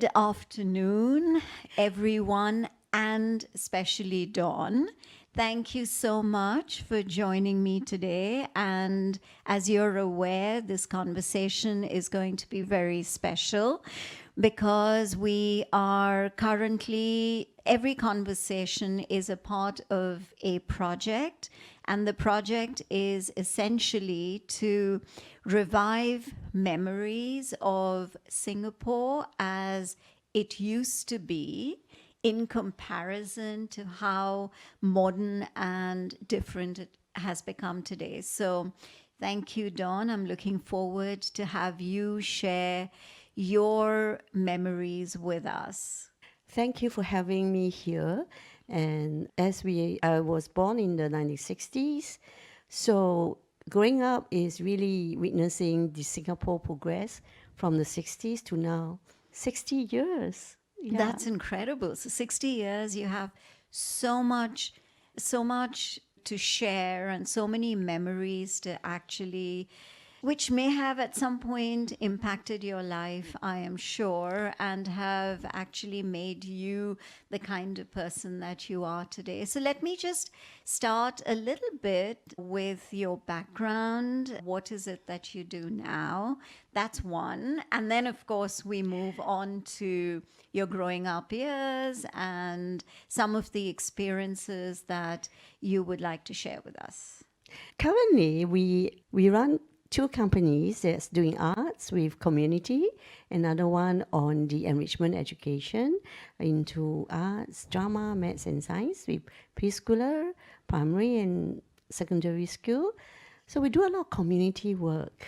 Good afternoon, everyone, and especially Dawn. Thank you so much for joining me today. And as you're aware, this conversation is going to be very special because we are currently, every conversation is a part of a project. And the project is essentially to revive memories of Singapore as it used to be in comparison to how modern and different it has become today. So thank you, Dawn. I'm looking forward to have you share your memories with us. Thank you for having me here. And I was born in the 1960s, so growing up is really witnessing the Singapore progress from the 60s to now. 60 years. Yeah. That's incredible. So 60 years, you have so much to share and so many memories to actually, which may have at some point impacted your life, I am sure, and have actually made you the kind of person that you are today. So let me just start a little bit with your background. What is it that you do now? That's one. And then, of course, we move on to your growing up years and some of the experiences that you would like to share with us. Currently, we run two companies that's doing arts with community, another one on the enrichment education into arts, drama, maths and science with preschooler, primary and secondary school. So we do a lot of community work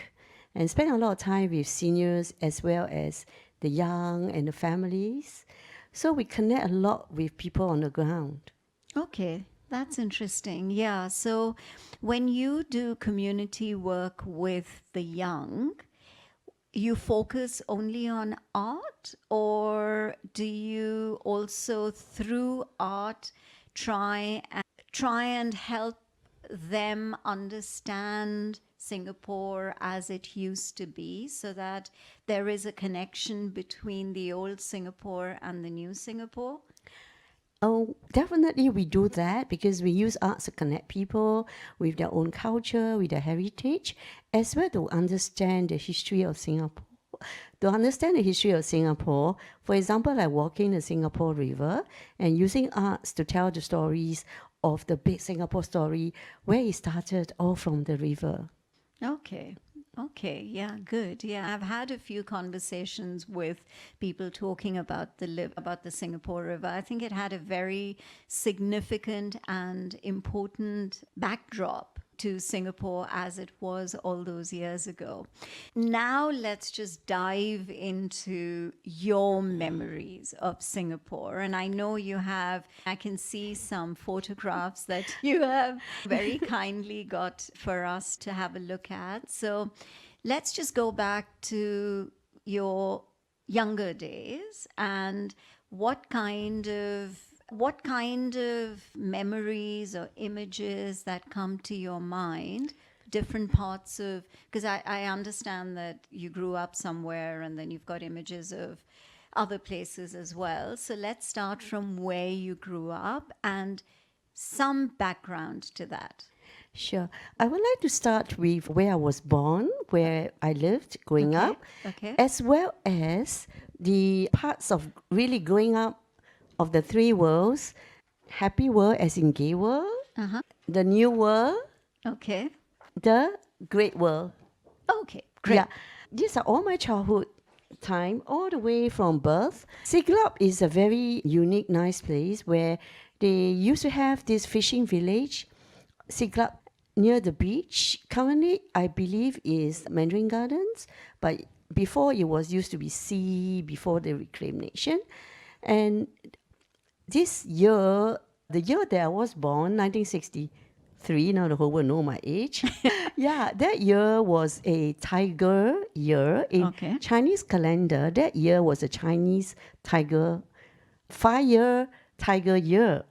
and spend a lot of time with seniors as well as the young and the families. So we connect a lot with people on the ground. Okay, that's interesting. Yeah. So when you do community work with the young, you focus only on art, or do you also through art try and help them understand Singapore as it used to be, so that there is a connection between the old Singapore and the new Singapore? Oh, definitely we do that because we use arts to connect people with their own culture, with their heritage, as well to understand the history of Singapore. To understand the history of Singapore, for example, like walking the Singapore River and using arts to tell the stories of the big Singapore story, where it started all from the river. Okay. Okay. Yeah. Good. Yeah. I've had a few conversations with people talking about about the Singapore River. I think it had a very significant and important backdrop to Singapore as it was all those years ago. Now let's just dive into your memories of Singapore. And I know I can see some photographs that you have very kindly got for us to have a look at. So let's just go back to your younger days and what kind of memories or images that come to your mind, different parts of, because I understand that you grew up somewhere and then you've got images of other places as well. So let's start from where you grew up and some background to that. Sure. I would like to start with where I was born, where I lived growing Okay. up, Okay. as well as the parts of really growing up of the three worlds: happy world as in gay world, the new world, Okay. the great world. Okay. Great. Yeah, these are all my childhood time, all the way from birth. Siglap is a very unique, nice place where they used to have this fishing village, Siglap, near the beach. Currently, I believe is Mandarin Gardens, but before it was used to be sea before the reclamation. And this year, the year that I was born, 1963, now the whole world know my age. Yeah, that year was a tiger year. In Okay. Chinese calendar, that year was a Chinese tiger, 5-year tiger year.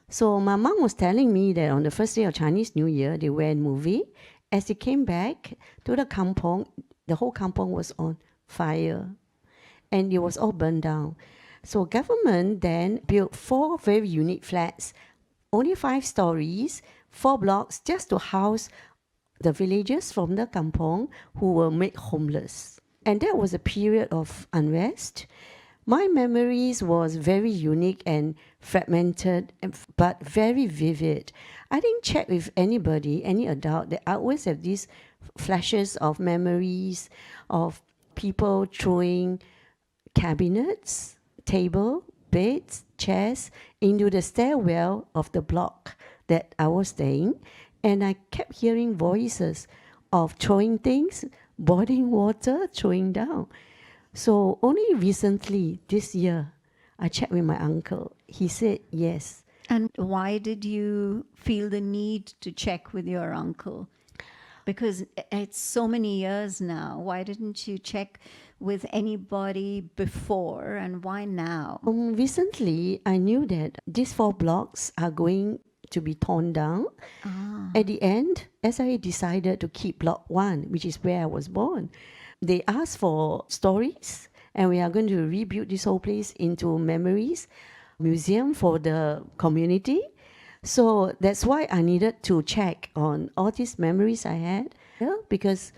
So my mom was telling me that on the first day of Chinese New Year, they went movie. As they came back to the kampong, the whole kampong was on fire. and it was all burned down. So government then built 4 very unique flats, only 5 stories, 4 blocks, just to house the villagers from the kampong who were made homeless. And that was a period of unrest. My memories was very unique and fragmented, but very vivid. I didn't check with anybody, any adult, that I always have these flashes of memories of people throwing cabinets, table, beds, chairs into the stairwell of the block that I was staying. And I kept hearing voices of throwing things, boiling water, throwing down. So only recently, this year, I checked with my uncle. He said yes. And why did you feel the need to check with your uncle? Because it's so many years now. Why didn't you check with anybody before, and why now? Recently, I knew that these 4 blocks are going to be torn down. At the end, SIA decided to keep block 1, which is where I was born. They asked for stories, and we are going to rebuild this whole place into memories, museum for the community. So that's why I needed to check on all these memories I had, because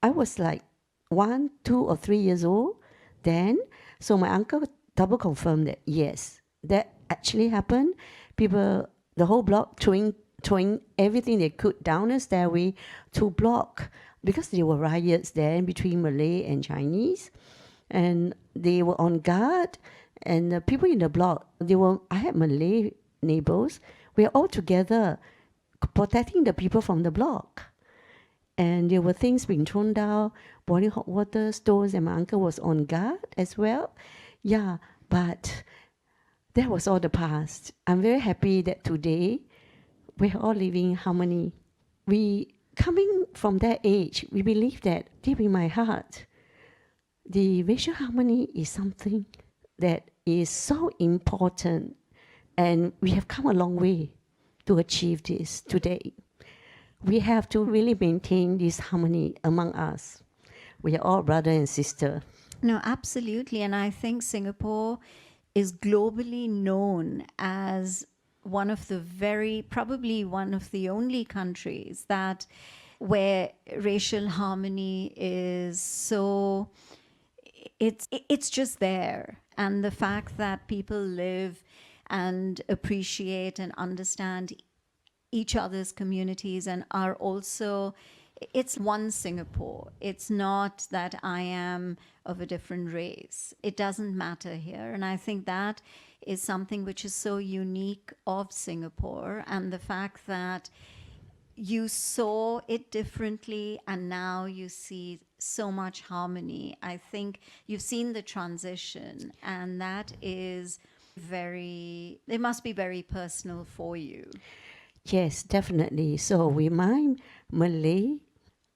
I was like 1, 2, or 3 years old then. So my uncle double confirmed that yes, that actually happened. People, the whole block throwing everything they could down the stairway to block, because there were riots then between Malay and Chinese, and they were on guard. And the people in the block, I had Malay neighbors. We are all together protecting the people from the block. And there were things being thrown down, boiling hot water, stones, and my uncle was on guard as well. Yeah, but that was all the past. I'm very happy that today we're all living in harmony. We, coming from that age, we believe that deep in my heart, the racial harmony is something that is so important, and we have come a long way to achieve this today. We have to really maintain this harmony among us. We are all brother and sister. No, absolutely. And I think Singapore is globally known as probably one of the only countries where racial harmony is so, it's just there. And the fact that people live and appreciate and understand each other's communities and are also, it's one Singapore. It's not that I am of a different race. It doesn't matter here. And I think that is something which is so unique of Singapore, and the fact that you saw it differently and now you see so much harmony. I think you've seen the transition, and that is it must be very personal for you. Yes, definitely. So with my Malay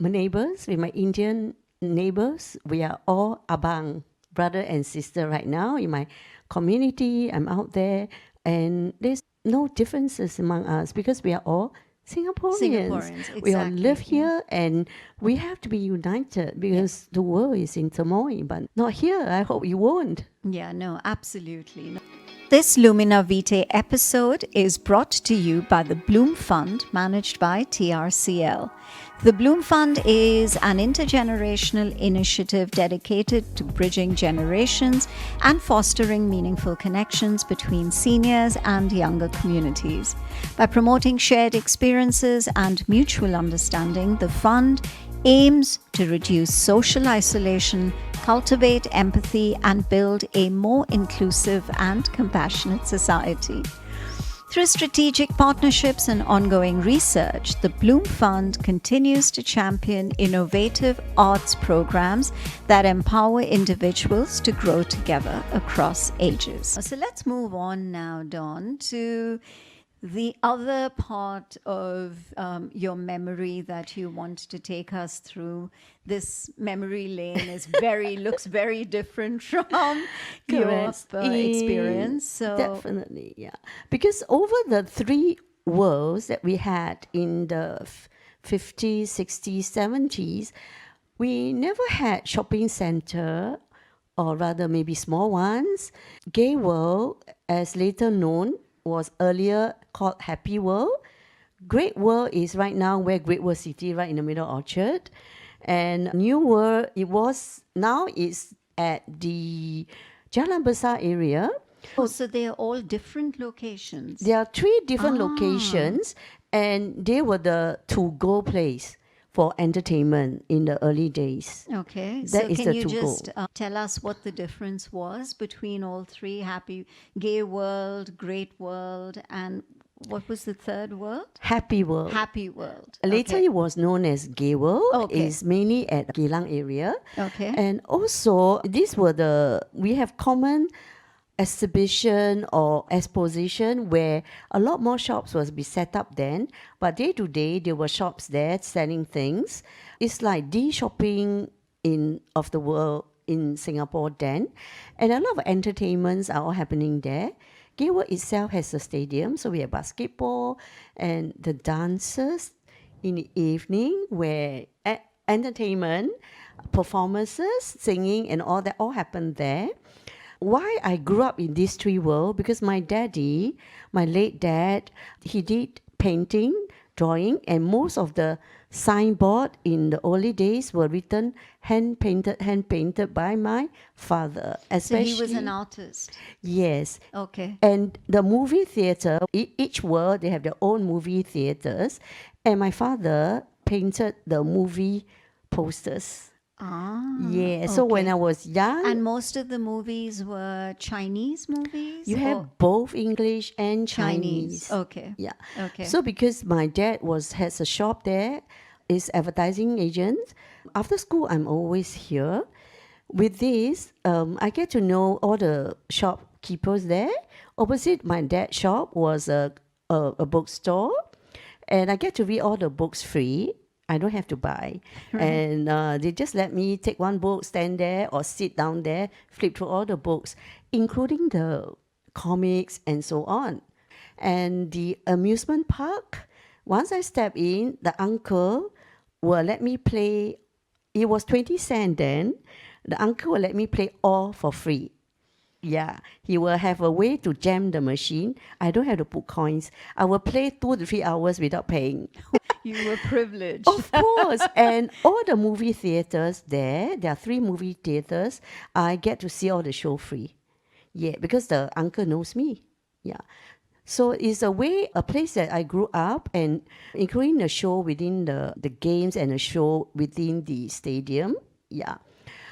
neighbors, with my Indian neighbors, we are all abang, brother and sister right now in my community. I'm out there, and there's no differences among us because we are all Singaporeans. Exactly. We all live here, and we have to be united because the world is in turmoil, but not here. I hope you won't. Yeah, no, absolutely. No. This Lumina Vitae episode is brought to you by the Bloom Fund, managed by TRCL. The Bloom Fund is an intergenerational initiative dedicated to bridging generations and fostering meaningful connections between seniors and younger communities. By promoting shared experiences and mutual understanding, the fund aims to reduce social isolation, cultivate empathy, and build a more inclusive and compassionate society. Through strategic partnerships and ongoing research, the Bloom Fund continues to champion innovative arts programs that empower individuals to grow together across ages. So let's move on now, Dawn, to the other part of your memory that you want to take us through. This memory lane looks very different from your experience. So definitely, yeah. Because over the 3 worlds that we had in the 50s, 60s, 70s, we never had shopping center or rather maybe small ones. Gay World, as later known, was earlier called Happy World. Great World is right now where Great World City, right in the middle of Orchard. And New World, now it's at the Jalan Besar area. Oh, so they are all different locations. There are three different Ah. locations, and they were the to-go place for entertainment in the early days. Okay, That so is can the you to-go. just tell us what the difference was between all three? Happy Gay World, Great World, and what was the third world? Happy World. Happy World. Later, Okay. it was known as Gay World. Okay. It's mainly at Geylang area. Okay. And also, we have common exhibition or exposition where a lot more shops was be set up then, but day to day there were shops there selling things. It's like the shopping of the world in Singapore then, and a lot of entertainments are all happening there. Gateway itself has a stadium, so we have basketball and the dances in the evening where entertainment, performances, singing, and all that all happen there. Why I grew up in these three worlds? Because my daddy, my late dad, he did painting, drawing, and most of the signboard in the early days were written hand painted by my father. So Especially, he was an artist. yes. Okay. And the movie theater, each world they have their own movie theaters, and my father painted the movie posters. Ah. Yeah. So when okay. I was young, And most of the movies were Chinese movies? you or have both English and Chinese. Okay. Yeah. Okay. So because my dad has a shop there, is advertising agent. After school, I'm always here. With this, I get to know all the shopkeepers there. Opposite my dad's shop was a bookstore, and I get to read all the books free. I don't have to buy. And they just let me take one book, stand there, or sit down there, flip through all the books, including the comics and so on. And the amusement park, once I step in, the uncle will let me play. It was 20 cents then. The uncle will let me play all for free. Yeah, he will have a way to jam the machine. I don't have to put coins. I will play 2 to 3 hours without paying. You were privileged. Of course. And all the movie theaters there are 3 movie theaters. I get to see all the show free. Yeah, because the uncle knows me. Yeah. So it's a place that I grew up, and including the show within the games and the show within the stadium. Yeah.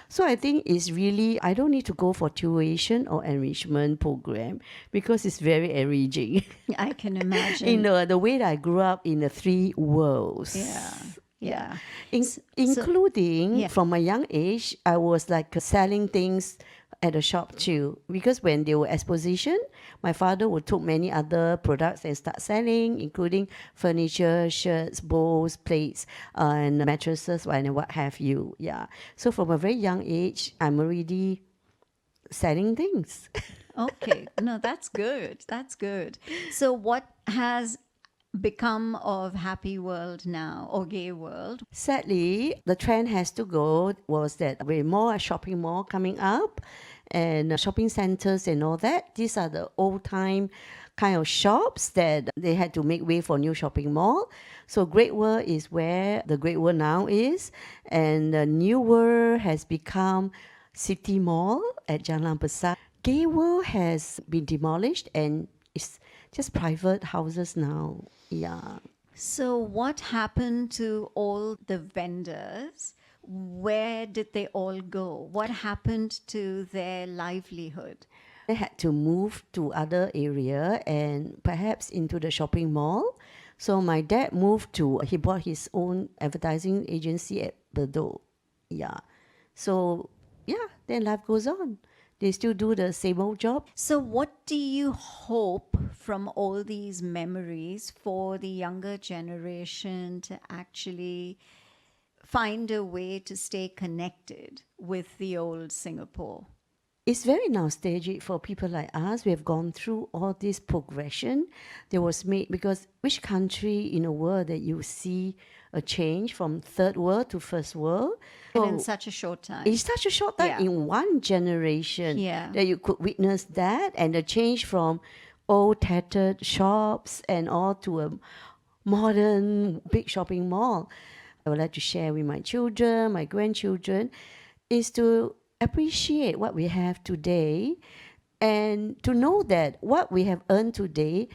So I think it's really, I don't need to go for tuition or enrichment program because it's very enriching. I can imagine. In the way that I grew up in the 3 worlds. Yeah. Yeah. Including yeah. from a young age, I was like selling things at the shop too. Because when they were exposition, my father would take many other products and start selling, including furniture, shirts, bowls, plates, and mattresses, and what have you. Yeah. So from a very young age, I'm already selling things. Okay. No, that's good. That's good. So what has become of Happy World now, or Gay World? Sadly, the trend has to go was that with more shopping mall coming up and shopping centers and all that. These are the old time kind of shops that they had to make way for new shopping mall. So Great World is where the Great World now is, and the New World has become City Mall at Jalan Besar. Gay World has been demolished and it's just private houses now. Yeah. So what happened to all the vendors? Where did they all go? What happened to their livelihood? They had to move to other area and perhaps into the shopping mall. So my dad he bought his own advertising agency at Bedok. Yeah. So yeah, then life goes on. They still do the same old job. So what do you hope from all these memories for the younger generation to actually find a way to stay connected with the old Singapore? it's very nostalgic for people like us. We have gone through all this progression that was made, because which country in the world that you see a change from third world to first world? And in such a short time. In such a short time, Yeah. in one generation, Yeah. that you could witness that, and the change from old tattered shops and all to a modern big shopping mall. I would like to share with my children, my grandchildren, is to appreciate what we have today, and to know that what we have earned today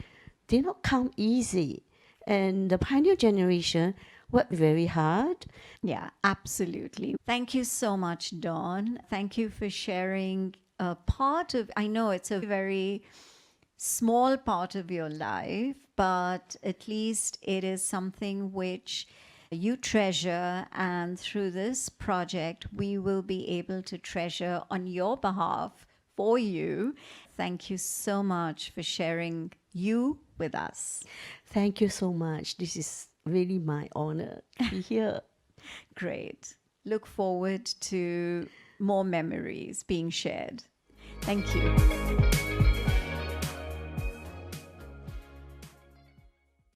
did not come easy. And the pioneer generation worked very hard. Yeah, absolutely. Thank you so much, Dawn. Thank you for sharing a part of, I know it's a very small part of your life, but at least it is something which you treasure. And through this project, we will be able to treasure on your behalf for you. Thank you so much for sharing you with us. Thank you so much. This is really my honor to be here. Great. Look forward to more memories being shared. Thank you.